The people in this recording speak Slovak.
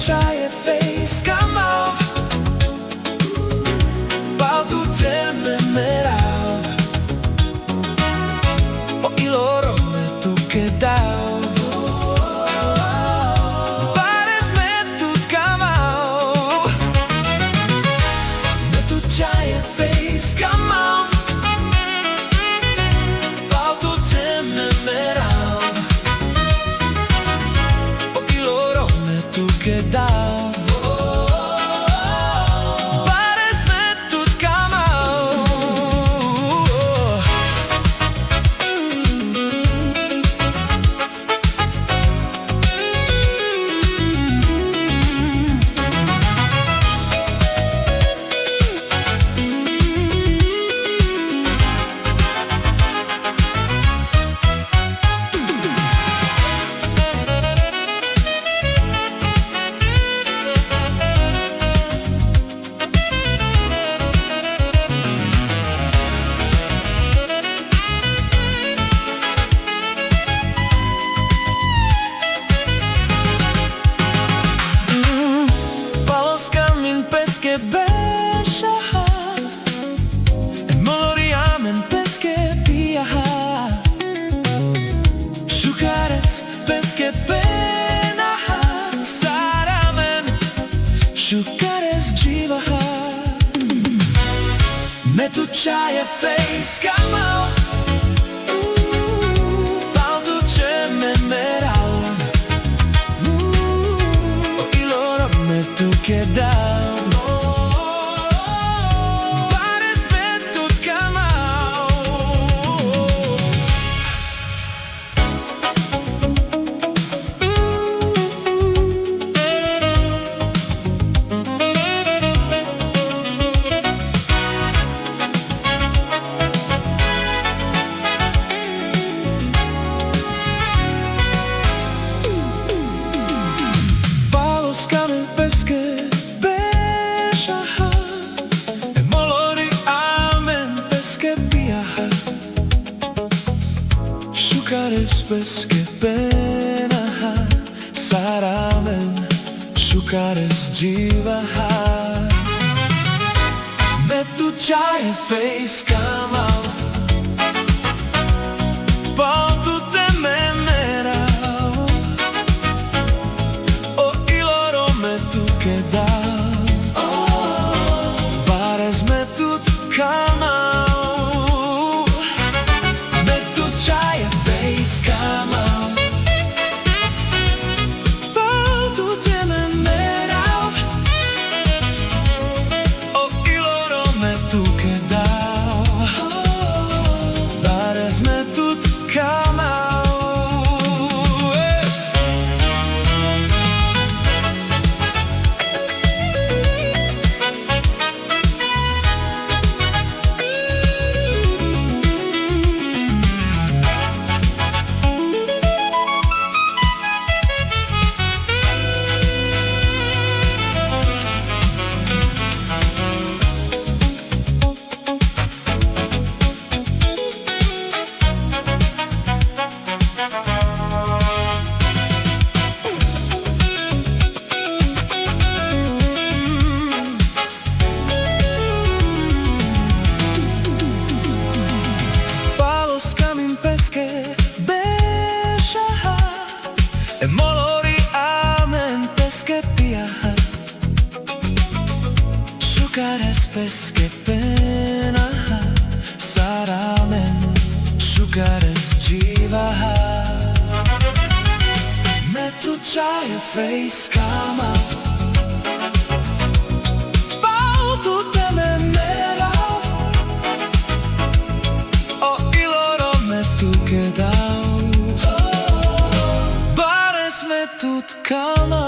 čaje face kamav Baldu teme merav O iloro me tu kedao Bares me tut kamav Me tu čaje face kamav Baldu teme merav O iloro me tu kedao Palo, skamin, peske beșaha En moloriamen peske piaha Șucares peske penaha Saramen șucares jivaha Me tu čaje face kamav Baldu teme merav O iloro me tu kedao Bares me tut kamao Palo, skamin, peske beșaha En moloriamen peske piaha Șucares peske penaha Saramen șucares jivaha Me tu čaje face kamav Baldu teme merav O iloro me tu kedao Bares me tut kamao Me tu čaje face kamav Baldu teme merav O iloro me tu kedao Bares me tut kamao Palo, skamin, peske beșaha En moloriamen peske piaha Șucares peske penaha Saramen șucares jivaha Me tu čaje face kamav Baldu teme merav O iloro me tu kedao Bares me tut kamao